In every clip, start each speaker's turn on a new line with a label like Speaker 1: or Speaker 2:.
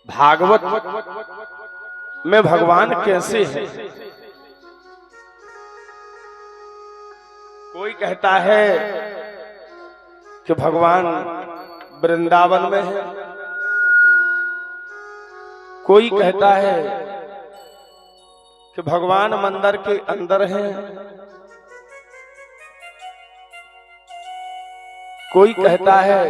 Speaker 1: भागवत में भगवान कैसे हैं। कोई कहता है कि भगवान वृंदावन में है, कोई कहता है कि भगवान मंदिर के अंदर हैं, कोई कहता है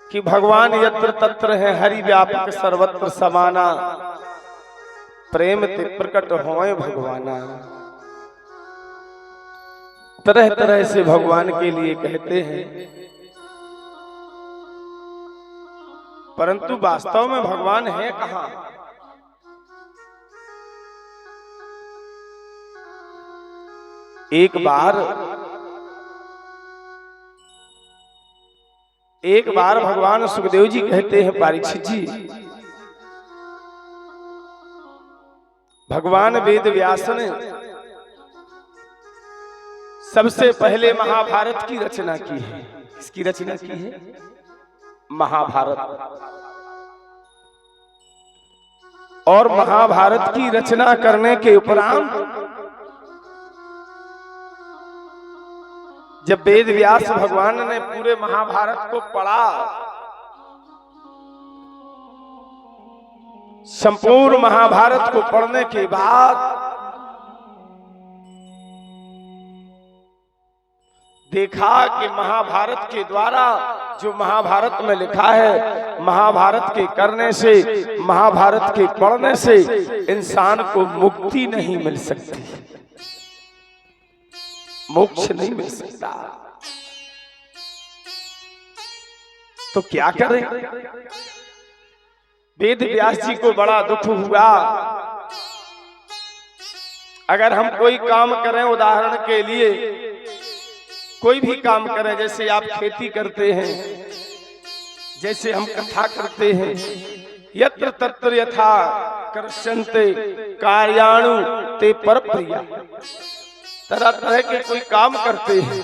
Speaker 1: कि भगवान यत्र तत्र है, हरि व्यापक सर्वत्र समाना, प्रेम ते प्रकट होए भगवाना। तरह तरह से भगवान के लिए कहते हैं, परंतु वास्तव में भगवान है कहां। एक बार भगवान सुखदेव जी कहते हैं, परीक्षित जी, भगवान वेद व्यास ने सबसे पहले महाभारत की रचना की है। किसकी रचना की है? महाभारत। और महाभारत की रचना करने के उपरांत जब वेद व्यास भगवान ने पूरे महाभारत को पढ़ा, संपूर्ण महाभारत को पढ़ने के बाद देखा कि महाभारत के द्वारा जो महाभारत में लिखा है, महाभारत के करने से, महाभारत के पढ़ने से इंसान को मुक्ति नहीं मिल सकती, मोक्ष नहीं मिल सकता। तो क्या करें? वेद व्यास जी को बड़ा दुख हुआ। अगर हम कोई काम करें, उदाहरण के लिए कोई भी काम करें, जैसे आप खेती करते हैं, जैसे हम कथा करते हैं, यत्र तत्र यथा कर्षन्ते कार्याणु ते परप्रिया, तरह तरह के कोई काम करते हैं,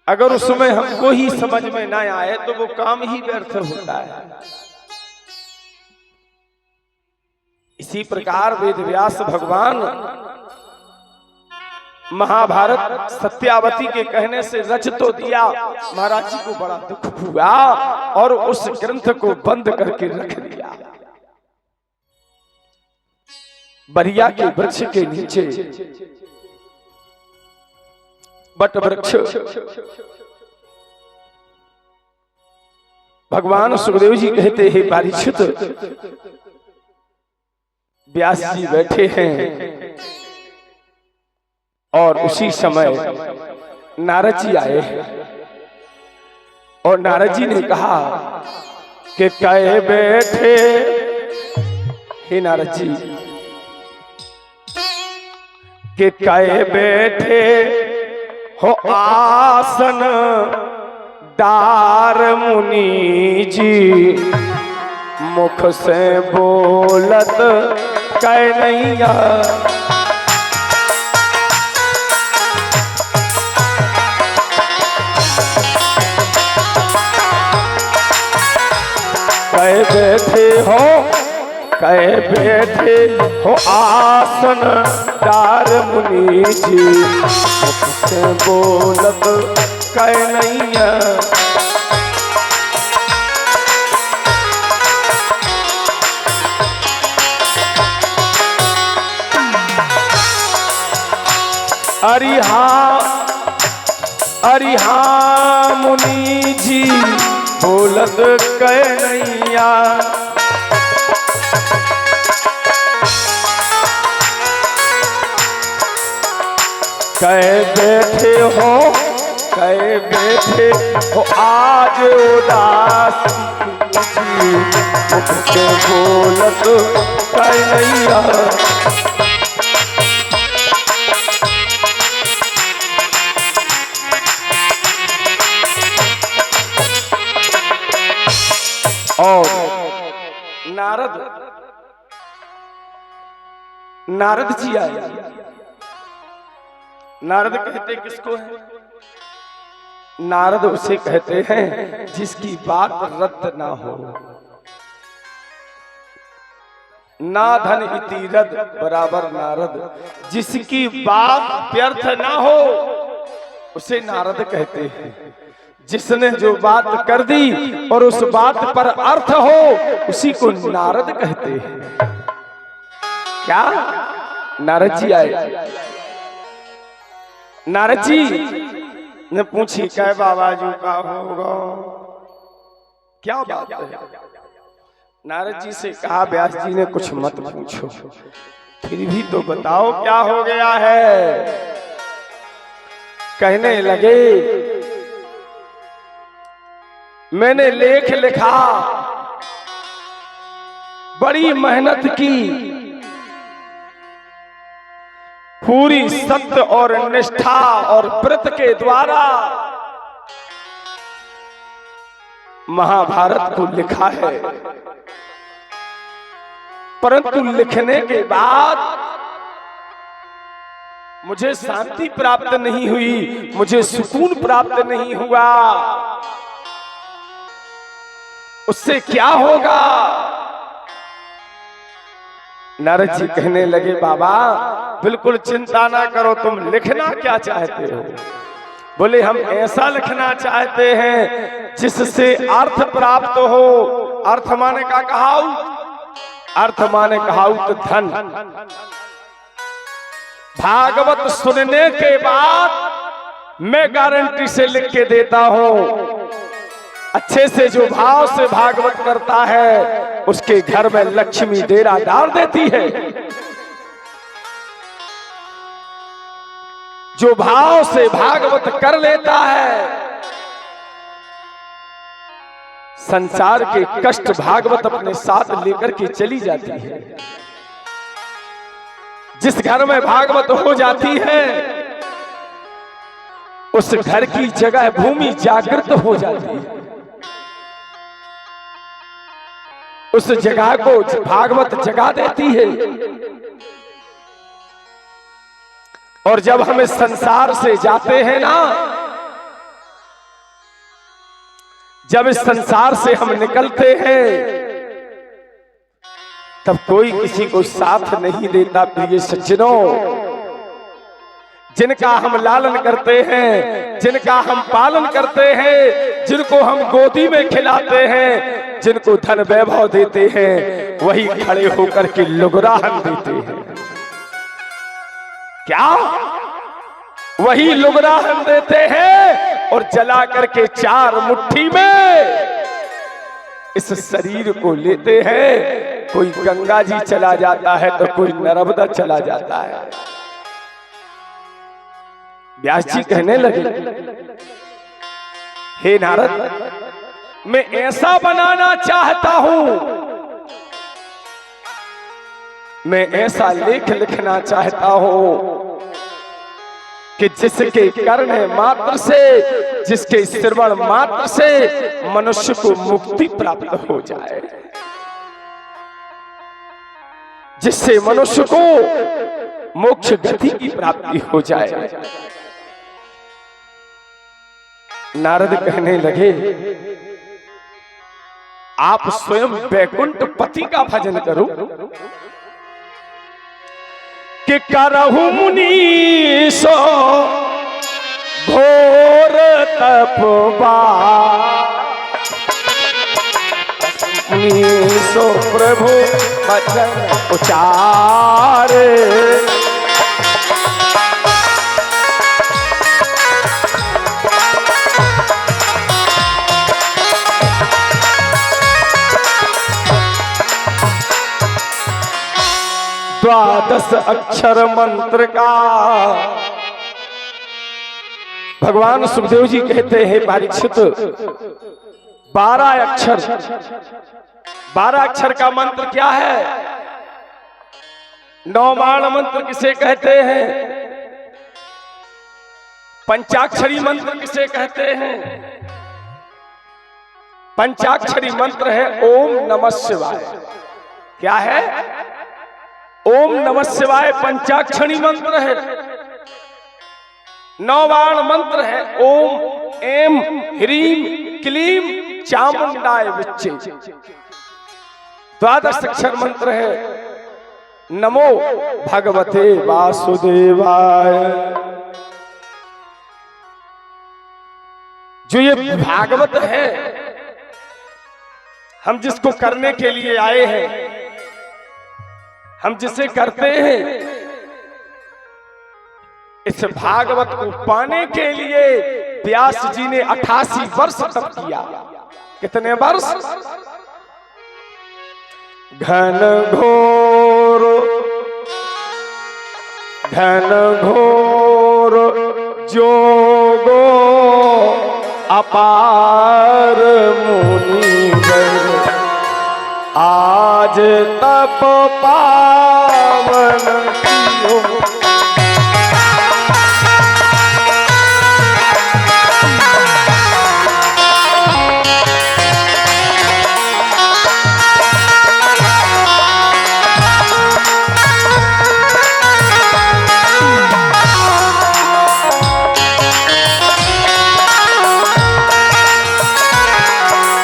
Speaker 1: अगर उसमें हमको ही समझ में ना आए तो वो काम ही व्यर्थ होता है। इसी प्रकार वेद व्यास भगवान महाभारत सत्यावती के कहने से रच तो दिया, महाराज जी को बड़ा दुख हुआ और उस ग्रंथ को बंद करके रख दिया। बरिया के वृक्ष के नीचे, बट वृक्ष, भगवान सुखदेव जी कहते हैं, परीक्षित, व्यास जी बैठे हैं और उसी समय नारद जी आए और नारद जी ने कहा कि कहे बैठे हे नारद जी, कि कहे बैठे हो आसन दार मुनि जी, मुख से बोलत कह नैया, कहे बैठे हो आसन दार मुनि जी, मुख से बोलत कह नैया। अरिहा मुनि जी बोलत कह नैया, कह बैठे हो आज उदास जी, मुख से बोलत कह नैया। और नारद जी आए। नारद कहते किसको है? नारद उसे कहते हैं जिसकी बात रद्द ना हो। ना धन इति रद बराबर नारद, जिसकी बात व्यर्थ ना हो उसे नारद कहते हैं। जिसने जो बात कर दी और उस बात पर अर्थ हो उसी को नारद कहते हैं। क्या नारद जी आए, नारद जी ने पूछी क्या बाबा जी का होगा, क्या बात है। नारद जी से कहा व्यास जी ने कुछ मत पूछो, फिर भी तो बताओ क्या हो गया है। कहने लगे मैंने लेख लिखा, बड़ी मेहनत की, पूरी सत्य और निष्ठा और व्रत के द्वारा महाभारत को लिखा है, परंतु लिखने के बाद मुझे शांति प्राप्त नहीं हुई, मुझे सुकून प्राप्त नहीं हुआ। उससे क्या होगा। नारद जी कहने लगे बाबा बिल्कुल चिंता ना करो, तुम लिखना क्या चाहते हो। बोले हम ऐसा लिखना चाहते हैं जिससे अर्थ प्राप्त हो। अर्थ माने का कहाऊत, अर्थ माने कहाऊत धन। भागवत सुनने के बाद मैं गारंटी से लिख के देता हूं, अच्छे से जो भाव से भागवत करता है उसके घर में लक्ष्मी डेरा डाल देती है। जो भाव से भागवत कर लेता है संसार के कष्ट भागवत अपने साथ लेकर के चली जाती है। जिस घर में भागवत हो जाती है उस घर की जगह भूमि जागृत हो जाती है। उस जगह को भागवत जगा देती है। और जब हम इस संसार से जाते हैं ना, जब इस संसार से हम निकलते हैं तब कोई किसी को साथ नहीं देता। प्रिय सज्जनों, जिनका हम लालन करते हैं, जिनका हम पालन करते हैं, जिनको हम गोदी में खिलाते हैं, जिनको धन वैभव देते हैं, वही खड़े होकर के लुगराहन देते हैं। क्या वही लुगराहन देते हैं और जला करके चार मुट्ठी में इस शरीर को लेते हैं। कोई गंगा जी चला जाता है तो कोई नर्मदा चला जाता है। व्यास जी कहने लगे हे नारद, मैं ऐसा बनाना चाहता हूं, मैं ऐसा लेख लिखना चाहता हूं कि जिसके करने मात्र से, जिसके श्रवण मात्र से मनुष्य को मुक्ति प्राप्त हो जाए, जिससे मनुष्य को मोक्ष गति की प्राप्ति हो जाए। नारद कहने लगे आप स्वयं वैकुंठ पति का भजन करो कि करहु मुनीसो घोर तपवा, मुनीसो प्रभु वचन उचारे। द्वादश अक्षर मंत्र का भगवान सुखदेव जी कहते हैं परीक्षित 12 अक्षर, 12 अक्षर का मंत्र क्या है? 9 माण मंत्र किसे कहते हैं? पंचाक्षरी मंत्र किसे कहते हैं? पंचाक्षरी मंत्र है ओम नमः शिवाय। क्या है? ओम नमः शिवाय पंचाक्षरी मंत्र है। 9 बाण मंत्र है ओम एम ह्रीम क्लीम चामुंडाय विच्चे। द्वादश अक्षर मंत्र है नमो भगवते वासुदेवाय। जो ये भागवत है, हम जिसको करने के लिए आए हैं, हम जिसे करते हैं, इस भागवत को पाने के लिए व्यास जी ने 88 वर्ष तप किया। कितने वर्ष? घन घोर जोगो अपार मुनिवर, आज तप पावन कियो।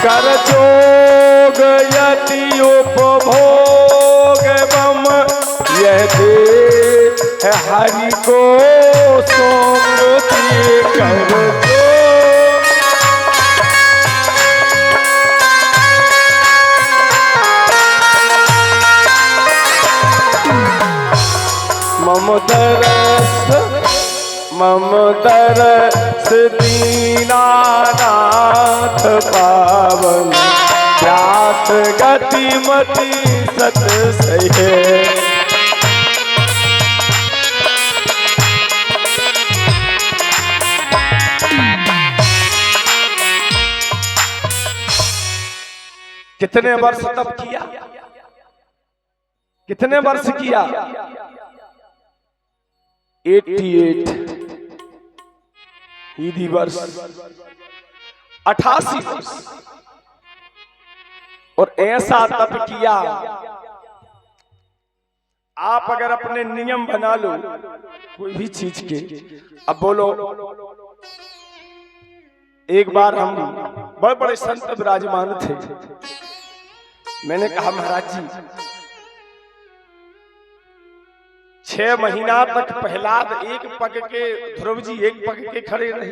Speaker 1: कर जोग यति उपभोग बम, यह दे हरि को सोमृति कर दो। मम दरस दीनानाथ पावन, व्यास गतिमति सत सहे। कितने वर्ष तप किया? कितने वर्ष किया? 88 ईदी वर्ष, 88 वर्ष। और ऐसा तप किया, आप अगर अपने नियम बना लो कोई भी चीज के। अब बोलो, एक बार हम बड़े बड़े संत विराजमान थे, मैंने कहा महाराज जी 6 महीना तक प्रहलाद एक पग के, ध्रुव जी एक पग के खड़े रहे।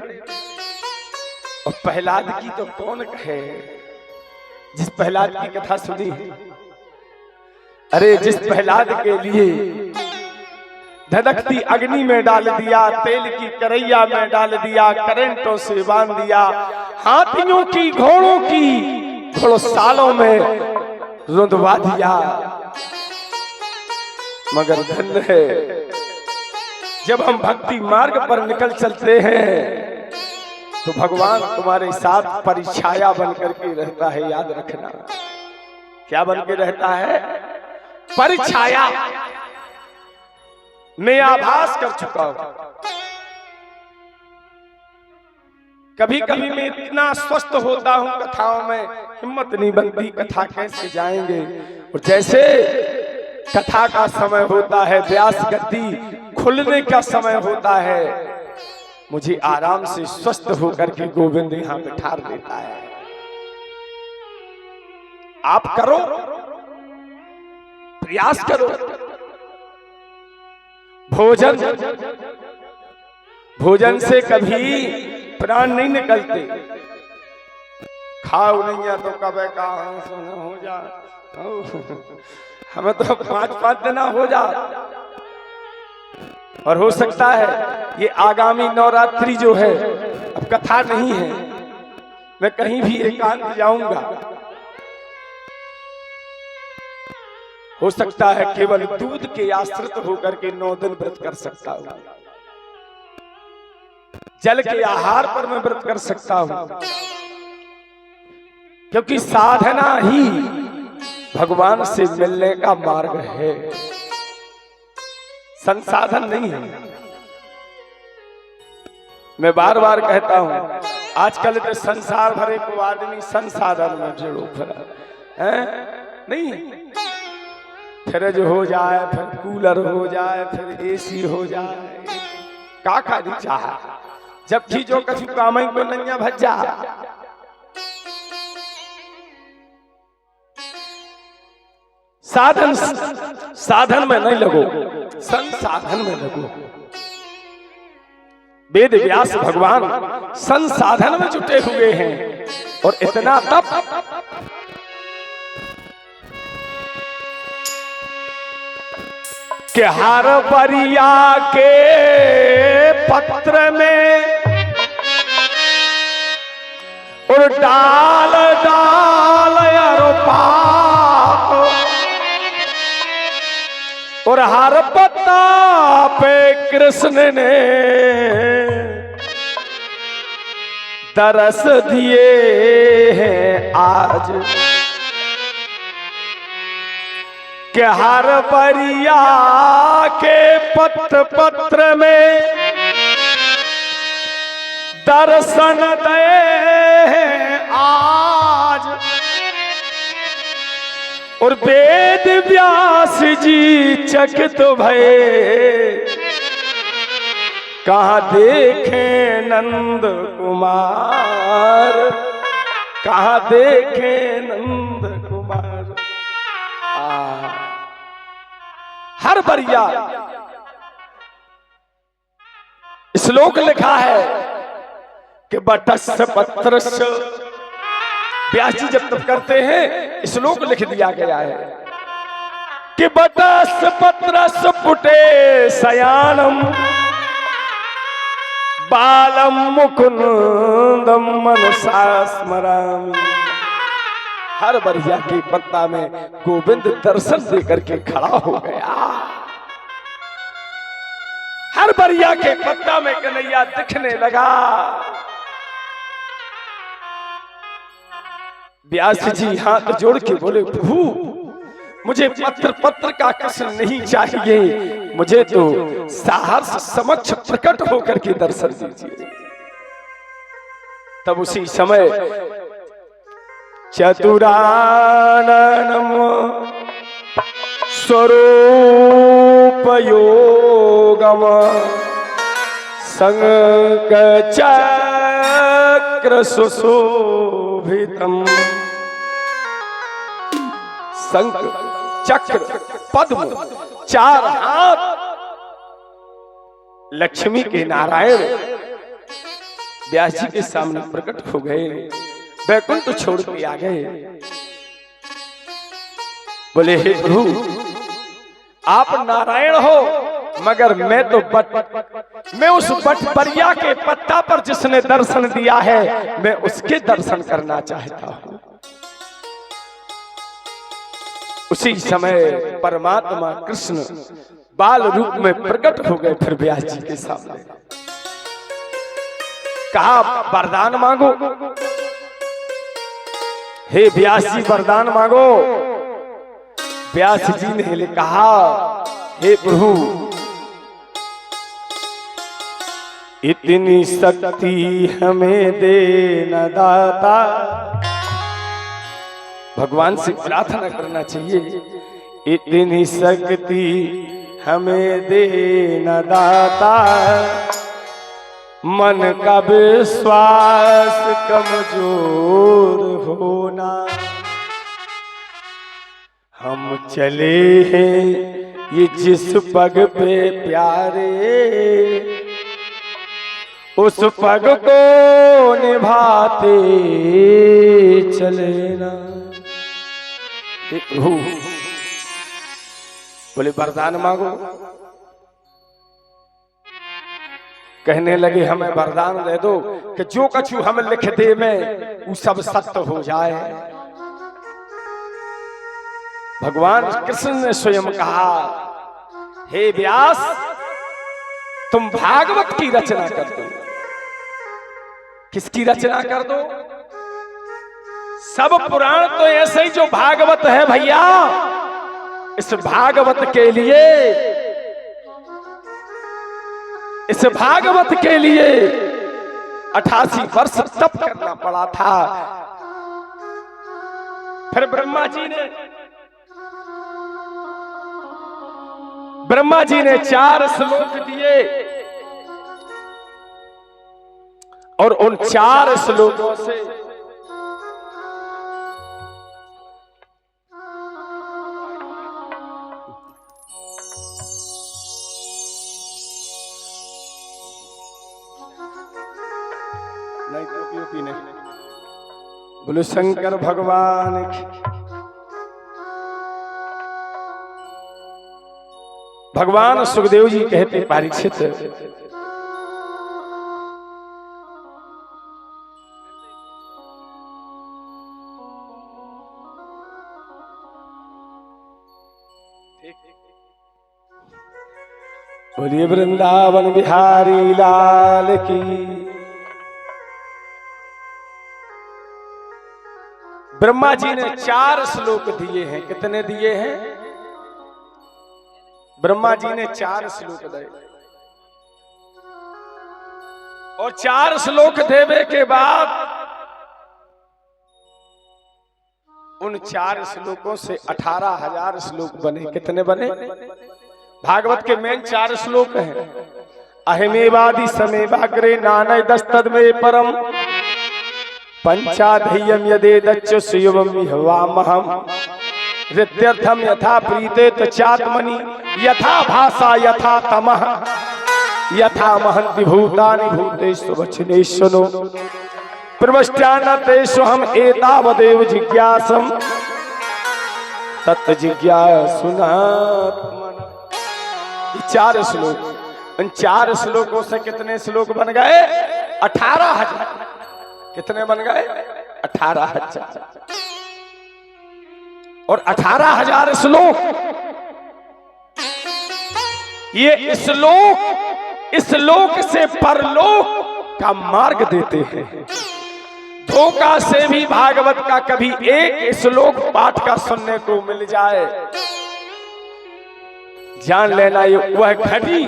Speaker 1: और प्रहलाद की तो कौन कहे, जिस प्रहलाद की कथा सुनी है। अरे जिस प्रहलाद के लिए धधकती अग्नि में डाल दिया, तेल की करैया में डाल दिया, करंटों से बांध दिया, हाथियों की घोड़ों की घोड़सालों में रुंधवा दिया, मगर धन्य है जब हम भक्ति मार्ग पर निकल चलते हैं तो भगवान तुम्हारे साथ परिछाया बन करके रहता है। याद रखना, क्या बन के रहता है? परिछाया। मैं आभास कर चुका हूं, कभी कभी मैं इतना स्वस्थ होता हूं कथाओं में, हिम्मत नहीं बनती कथा कैसे जाएंगे। और जैसे कथा का समय होता है, व्यास गद्दी खुलने का समय होता है, मुझे आराम से स्वस्थ होकर के गोविंद यहां बिठा देता है। आप करो, प्रयास करो। भोजन से कभी प्राण नहीं निकलते। खाओ नहीं है तो कब कहाँ हो जा, हमें तो 5-5 दिन हो जा। और हो सकता है ये आगामी नवरात्रि जो है, अब कथा नहीं है, मैं कहीं भी एकांत जाऊंगा, हो सकता है केवल दूध के आश्रित होकर के 9 दिन व्रत कर सकता हूं, जल के आहार पर मैं व्रत कर सकता हूं, क्योंकि साधना ही भगवान से मिलने का मार्ग है, संसाधन नहीं है। मैं बार बार कहता हूं, आजकल तो संसार भरे को आदमी संसाधन में जुड़ो फिर है नहीं, फ्रिज हो जाए, फिर कूलर हो जाए, फिर एसी हो जाए, का चाह जबकि जो कछु काम को नैया भज्जा। साधन साधन में नहीं लगो, संसाधन में लगो। वेद व्यास भगवान संसाधन में जुटे हुए हैं और इतना तप कि हर बरिया के पत्र में और डाल डाल पात और हर पत्ता पे कृष्ण ने दरस दिए हैं आज कि हर बरिया के पत्र पत्र में दर्शन दे आज और वेद व्यास जी चकित भये कहाँ देखे नंद कुमार, कहाँ देखे नंद कुमार। हर बरिया श्लोक लिखा है कि बटस्य पत्रस्य, व्यास जी जब तब करते हैं श्लोक लिख दिया गया है कि बटस्य पत्रस्य पुटे शयानम बालम मुकुंदम मनसा स्मरामि। हर बरिया के पत्ता में गोविंद दर्शन देकर के खड़ा हो गया। हर बरिया के पत्ता में कन्हैया दिखने लगा। व्यास जी हाथ जोड़ के बोले, प्रभु मुझे पत्र पत्र का कृष्ण नहीं चाहिए, मुझे तो सहर्ष समक्ष प्रकट होकर के दर्शन दीजिए। तब उसी समय चतुराननम स्वरूप योगम संग चक्र सुशोभितम। संग चक्र पद्म चार हाथ लक्ष्मी के नारायण व्यास जी के सामने प्रकट हो गए, वैकुंठ छोड़ के आ गए। बोले, हे प्रभु आप नारायण हो, मगर मैं तो मैं उस बटबरिया के पत्ता पर जिसने दर्शन दिया है मैं उसके दर्शन करना चाहता हूं। उसी समय परमात्मा कृष्ण बाल रूप में प्रकट हो गए फिर व्यास जी के सामने। कहा, वरदान मांगो। हे व्यास जी वरदान मांगो। व्यास जी ने कहा, हे प्रभु इतनी शक्ति हमें देना दाता। भगवान से प्रार्थना करना चाहिए, इतनी शक्ति हमें देना दाता, मन का विश्वास कमजोर होना। हम चले हैं ये जिस पग पे प्यारे, उस पग को निभाते चले ना। बोले, वरदान मांगो। कहने लगे, हमें वरदान दे दो कि जो कछु हम लिख दे में वो सब सत्य हो जाए। भगवान कृष्ण ने स्वयं कहा, हे व्यास तुम भागवत की रचना कर दो। किसकी रचना कर दो? सब पुराण तो ऐसे ही जो भागवत है भैया, इस भागवत के लिए, इस भागवत के लिए 88 वर्ष तप करना पड़ा था। फिर ब्रह्मा जी ने 4 श्लोक दिए और उन 4 श्लोकों से नहीं टोपी नहीं, बोलो शंकर भगवान की। भगवान सुखदेव जी कहते परीक्षित, बोलिए वृंदावन बिहारी लाल की। ब्रह्मा जी ने 4 श्लोक दिए हैं। कितने दिए हैं? ब्रह्मा जी ने 4 श्लोक दिए और 4 श्लोक देवे के बाद उन 4 श्लोकों से 18,000 श्लोक बने। कितने बने? भागवत के मेन 4 श्लोक हैं। अहमेवादि समेवाग्रे नानय दस्तद में परम पंचाधेयम यदे दच्च सुयवम विहवामहम रित्यर्थम यथा प्रीते तचात्मनि यथा भाषा यथा तमः यथा महन्ति भूतानि भूतेषु वचनेषु प्रवष्ट्यानतेषु हम एतावदेव जिज्ञासम तत् जिज्ञासुनात्मन। 4 श्लोक। इन 4 श्लोकों से कितने श्लोक बन गए? 18,000। कितने बन गए? 18,000। और 18,000 श्लोक, ये श्लोक से परलोक का मार्ग देते हैं। धोखा से भी भागवत का कभी एक श्लोक पाठ का सुनने को मिल जाए, जान लेना ये वह घड़ी,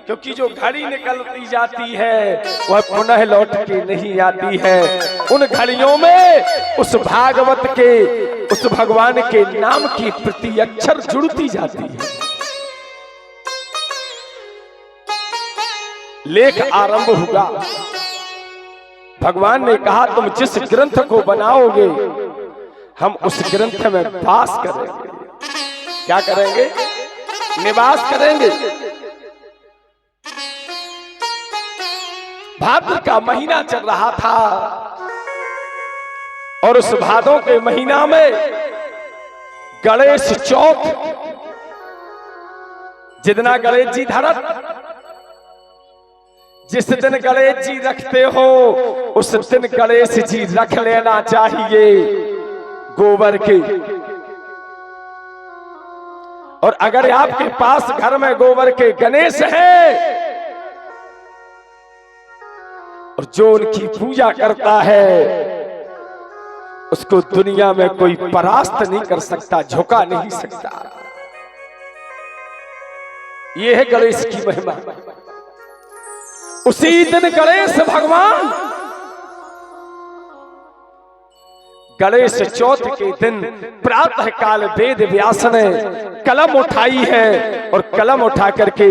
Speaker 1: क्योंकि जो घड़ी निकलती जाती है वह पुनः लौट के नहीं आती है। उन घड़ियों में उस भागवत के, उस भगवान के नाम की प्रति अक्षर जुड़ती जाती है। लेख आरंभ हुआ। भगवान ने कहा तुम जिस ग्रंथ को बनाओगे हम उस ग्रंथ में वास करेंगे। क्या करेंगे? निवास करेंगे। भाद्र का महीना चल रहा था और उस भादों के महीना में गणेश चौथ, जितना गणेश जी धरत, जिस दिन गणेश जी रखते हो उस दिन गणेश जी रख लेना चाहिए गोबर के। और अगर आपके पास घर में गोबर के गणेश है और जो उनकी पूजा करता है उसको दुनिया में कोई परास्त नहीं कर सकता, झुका नहीं सकता। यह है गणेश की महिमा। उसी दिन गणेश भगवान, गणेश चौथ के दिन प्रातः काल वेद व्यास ने कलम उठाई है और कलम उठा करके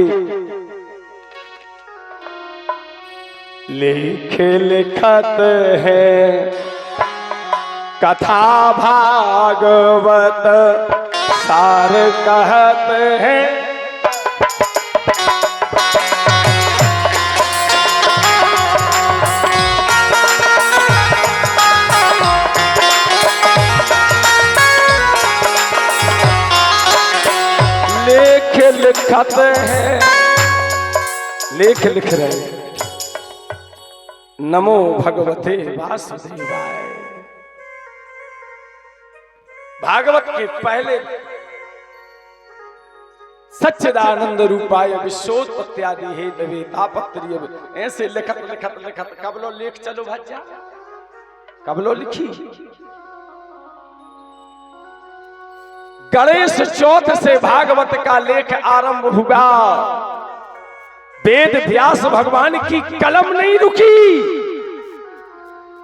Speaker 1: लिखत है कथा भागवत सार कहत है। लिखत है, लेख लिख रहे हैं। नमो भगवते वासुदेवाय। भागवत के पहले सच्चिदानंद रूपाय विश्वोत्पत्त्यादि हे देवे तापत्रिय, ऐसे लिखत लिखत लिखत कबलो लेख चलो भज्जा, कबलो लिखी। गणेश चौथ से भागवत का लेख आरंभ हुआ। वेद व्यास भगवान की कलम नहीं रुकी,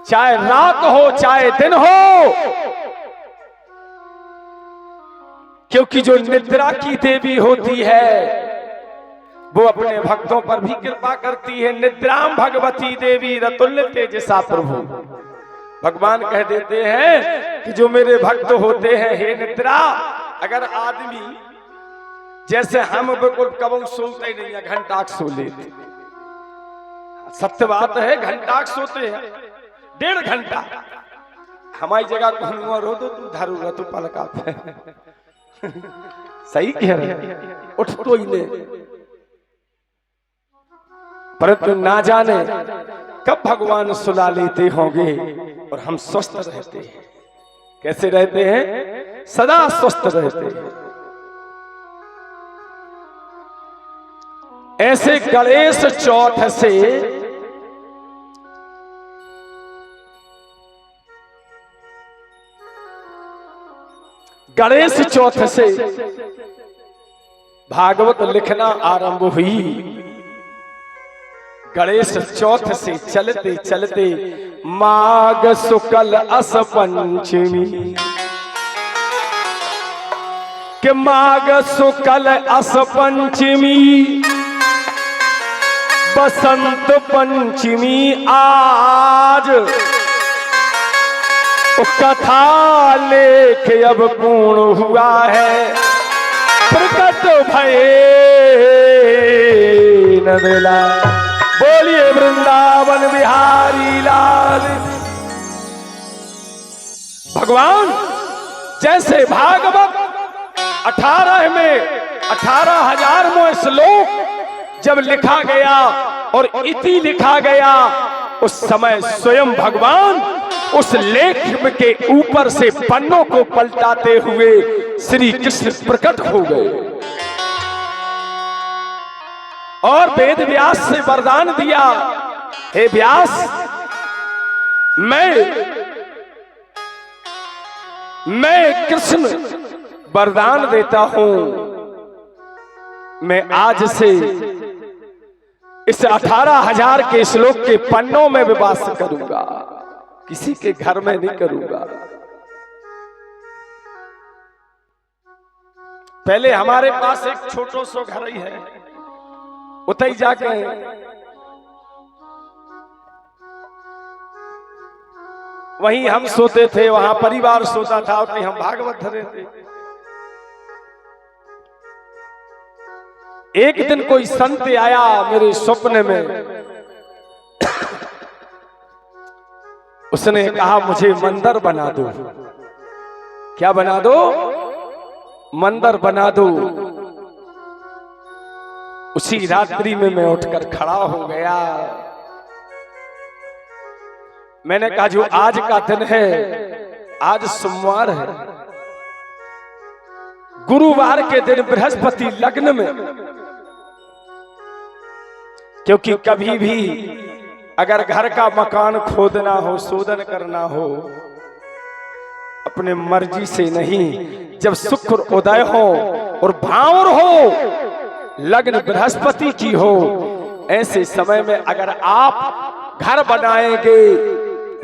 Speaker 1: चाहे रात हो चाहे दिन हो, क्योंकि जो निद्रा की देवी होती है वो अपने भक्तों पर भी कृपा करती है। निद्राम भगवती देवी रतुल्य तेजसा प्रभु। भगवान कह देते हैं कि जो मेरे भक्त होते हैं, हे निद्रा, अगर आदमी जैसे हम बिल्कुल कबू सोते नहीं है, घंटाक सो लेते, सत्य बात है, घंटाक सोते हैं 1.5 घंटा। हमारी जगह को रो दो तू धरूगा तू पलका पे सही कह रहे, उठ तो ही ले, परंतु ना जाने कब भगवान सुला लेते होंगे और हम स्वस्थ रहते हैं। कैसे रहते हैं? सदा स्वस्थ रहते हैं। ऐसे गणेश चौथ से भागवत लिखना आरंभ हुई। गणेश चौथ से चलते चलते माघ शुक्ल अस पंचमी के माघ शुक्ल अस पंचमी बसंत पंचमी आज कथा लेख अब पूर्ण हुआ है, प्रकट भये न मिला। बोलिए वृंदावन बिहारी लाल। भगवान जैसे भागवत 18 में 18,000 श्लोक जब लिखा गया और इति लिखा गया, उस समय स्वयं भगवान उस लेख के ऊपर से पन्नों को पलटाते हुए श्री कृष्ण प्रकट हो गए और वेद व्यास से वरदान दिया, हे व्यास, मैं कृष्ण वरदान देता हूं, मैं आज से इस 18,000 के श्लोक के पन्नों में विवास करूंगा, किसी के घर में नहीं करूंगा। पहले हमारे पास एक छोटो सो घर ही है, उतई जाके वहीं हम सोते थे, वहां परिवार सोता था, उतनी हम भागवत धरे थे। एक दिन कोई संत आया मेरे स्वप्न में, उसने कहा मुझे मंदिर बना दो। क्या बना दो? मंदिर बना दो। उसी रात्रि में मैं उठकर खड़ा हो गया। मैंने कहा जो आज का दिन है, आज सोमवार है, गुरुवार के दिन बृहस्पति लग्न में, क्योंकि कभी भी अगर घर का मकान खोदना हो, शोधन करना हो, अपने मर्जी से नहीं, जब शुक्र उदय हो और भावर हो, लग्न बृहस्पति की हो, ऐसे समय में अगर आप घर बनाएंगे,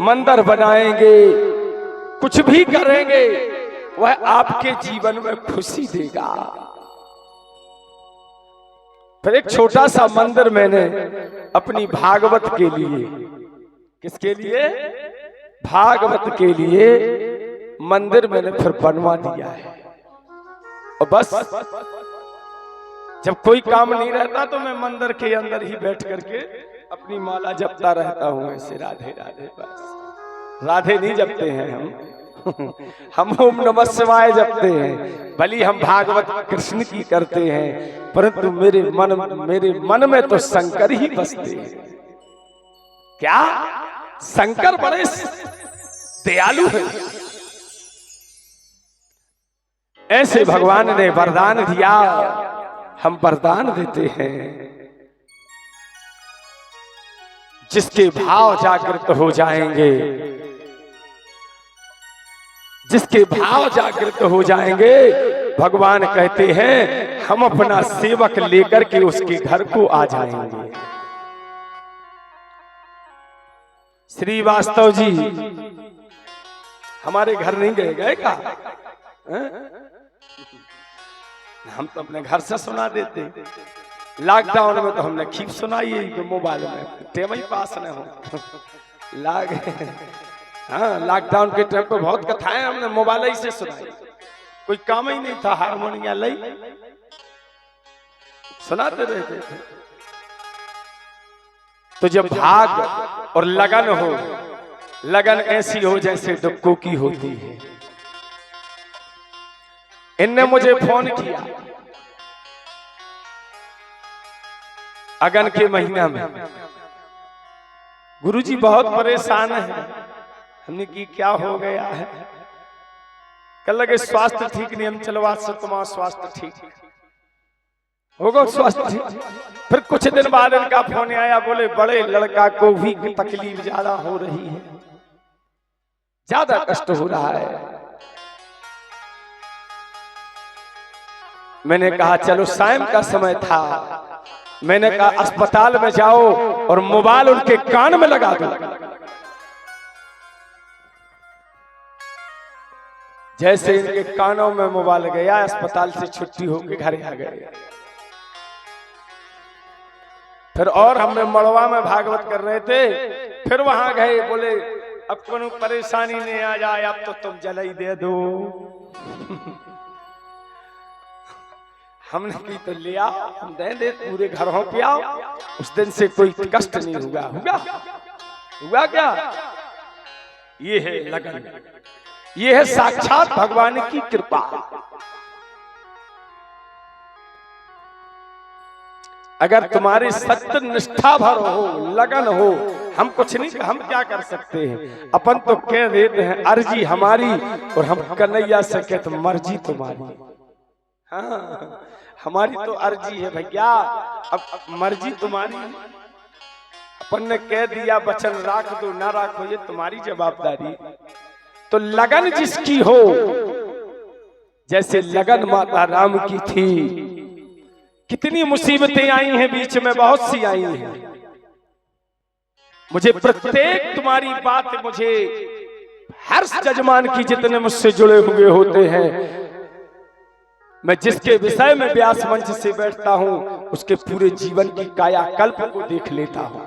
Speaker 1: मंदिर बनाएंगे, कुछ भी करेंगे, वह आपके जीवन में खुशी देगा। फिर एक छोटा सा मंदिर मैंने अपनी भागवत के लिए, किसके लिए? भागवत के लिए मंदिर मैंने फिर बनवा दिया है। और बस जब कोई काम नहीं रहता तो मैं मंदिर के अंदर ही बैठ करके अपनी माला जपता रहता हूं, ऐसे राधे राधे। बस राधे नहीं जपते हैं हम ओम नमः शिवाय जपते हैं। भली हम भागवत कृष्ण की करते हैं, परंतु मेरे मन में तो शंकर ही बसते हैं। क्या शंकर बड़े दयालु हैं। ऐसे भगवान ने वरदान दिया, हम वरदान देते हैं। जिसके भाव जागृत हो जाएंगे, जिसके भाव जागृत हो जाएंगे, भगवान कहते हैं हम अपना सेवक लेकर के उसके घर को आ जाएंगे। श्रीवास्तव जी हमारे घर नहीं गए का? हम तो अपने घर से सुना देते। लॉकडाउन में तो हमने खींच सुनाई है मोबाइल में, टेम ही पास न हो हाँ, लॉकडाउन के टाइम पे बहुत कथाएं हमने मोबाइल ही से सुनाई, कोई काम ही नहीं था, हारमोनिया लई सुनाते रहते थे। तो जब भाग और लगन हो, लगन ऐसी हो जैसे डुक्कों की होती है। इनने मुझे फोन किया अगन के महीना में, गुरुजी बहुत परेशान है। हमने की क्या हो गया है? कल लगे स्वास्थ्य ठीक नहीं, हम चलवा से तुम्हारा स्वास्थ्य ठीक होगा, स्वास्थ्य ठीक। फिर कुछ दिन बाद इनका फोन आया, बोले बड़े लड़का को भी तकलीफ ज्यादा हो रही है, ज्यादा कष्ट हो रहा है। मैंने कहा चलो, शाम का समय था, मैंने कहा अस्पताल में जाओ और मोबाइल उनके कान में लगा दो। जैसे इनके कानों में मोबाइल गया, अस्पताल से छुट्टी होकर घर आ गए। फिर और हमने मड़वा में भागवत कर रहे थे, फिर वहां गए, बोले अब कोनो परेशानी नहीं आ जाए, अब तो तुम जलाई दे दो हमने की तो ले आओ, हम दे दे, पूरे घरों पे आओ, उस दिन से कोई कष्ट नहीं हुआ। हुआ क्या? ये है लगन, ये है साक्षात भगवान की कृपा। अगर तुम्हारी सत्य निष्ठा भर हो, लगन हो, हम कुछ नहीं, हम क्या कर सकते हैं? अपन तो कह देते हैं अर्जी हमारी, और हम कन्हैया से कहते मर्जी तुम्हारी। हाँ, हमारी तो अर्जी है भैया, अब मर्जी तुम्हारी। अपन ने कह दिया वचन राख दो ना राखो, ये तुम्हारी जवाबदारी। तो लगन जिसकी हो, जैसे लगन माता राम की थी, कितनी मुसीबतें आई हैं बीच में, बहुत सी आई हैं। मुझे प्रत्येक तुम्हारी बात, मुझे हर जजमान की जितने मुझसे जुड़े हुए होते हैं, मैं जिसके विषय में व्यास मंच से बैठता हूं, उसके पूरे जीवन की कायाकल्प को देख लेता हूं।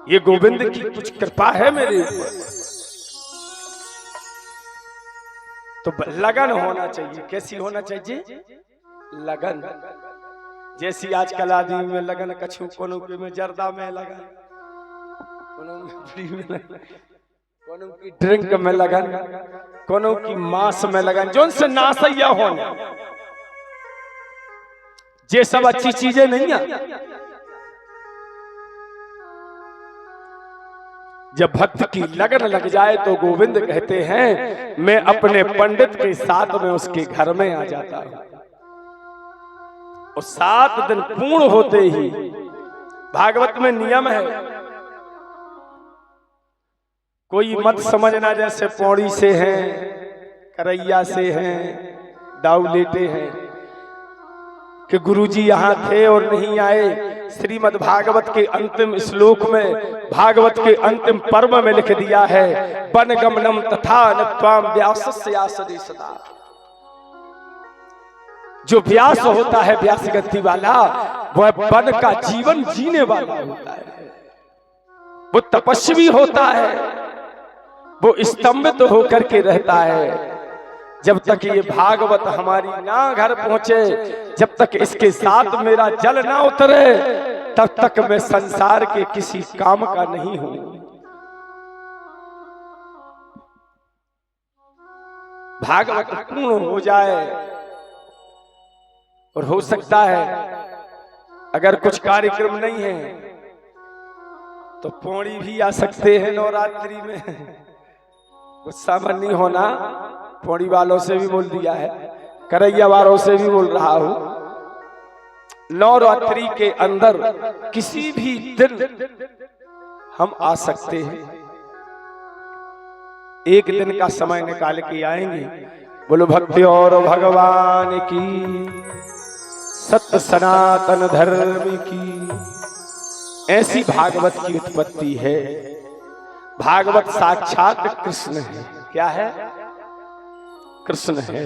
Speaker 1: ये गोविंद की कुछ कृपा है मेरे ऊपर। तो लगन होना चाहिए। कैसी होना चाहिए? लगन। जैसी आजकल आदमी में लगन, कछु कोनो में जर्दा में लगन, कोनो में फ्री में लगन, कोनो की ड्रिंक में लगन, कोनो की मांस में लगन, जो से नासैया होना, ये सब अच्छी चीजें नहीं है। जब भक्त की लगन लग जाए तो गोविंद कहते हैं मैं अपने पंडित के साथ में उसके घर में आ जाता हूं। और 7 दिन पूर्ण होते ही, भागवत में नियम है, कोई मत समझना जैसे पौड़ी से हैं, करैया से हैं, दाऊ लेटे हैं, कि गुरुजी यहां थे और नहीं आए। श्रीमद् भागवत के अंतिम श्लोक में, भागवत के अंतिम पर्व में लिख दिया है, वन गमनम तथा नत्वाम व्यासस्य आसदे सदा। जो व्यास होता है, व्यास गति वाला, वह वन का जीवन जीने वाला होता है। वो तपस्वी होता है, वो स्तंभित होकर के रहता है। जब तक ये भागवत हमारी ना घर पहुंचे, जब तक इसके साथ मेरा जल ना उतरे, तब तक मैं संसार के किसी काम का नहीं हूं। भागवत पूर्ण हो जाए, और हो सकता है अगर कुछ कार्यक्रम नहीं है तो पौड़ी भी आ सकते हैं नवरात्रि में। गुस्सा मन नहीं होना, पौड़ी वालों से भी बोल दिया है, करैया वालों से भी बोल रहा हूं, नवरात्रि के अंदर किसी भी दिन हम आ सकते हैं। एक दिन का समय निकाल के आएंगे। बोलो भक्ति और भगवान की, सत्य सनातन धर्म की। ऐसी भागवत की उत्पत्ति है। भागवत साक्षात कृष्ण है। क्या है? कृष्ण है।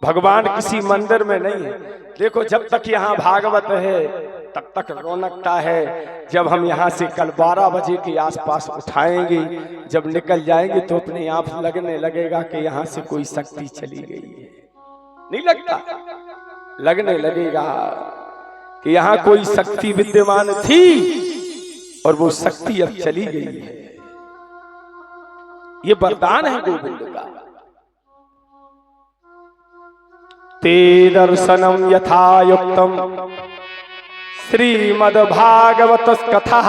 Speaker 1: भगवान किसी मंदिर में नहीं है। देखो जब तक यहाँ भागवत है तब तक रौनकता है। जब हम यहाँ से कल 12 बजे के आसपास उठाएंगे, जब निकल जाएंगे तो अपने आप लगने लगेगा कि यहाँ से कोई शक्ति चली गई है। नहीं लगता? लगने लगेगा कि यहाँ कोई शक्ति विद्यमान थी और वो शक्ति अब चली गई है। ये वरदान है गोविंद का। ते दर्शनम यथा युक्तम श्रीमद्भागवत कथा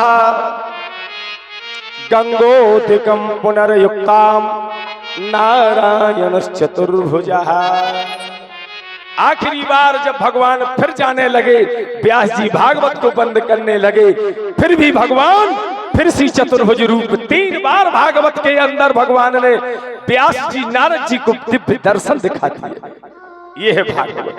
Speaker 1: गंगोदकम पुनर्युक्ताम नारायणश्चतुर्भुजः। आखिरी बार जब भगवान फिर जाने लगे, व्यास जी भागवत को बंद करने लगे, फिर भी भगवान फिर से चतुर्भुज रूप 3 बार भागवत के अंदर भगवान ने व्यास जी नारद जी को दिव्य दर्शन दिखा दिए। ये है भागवत।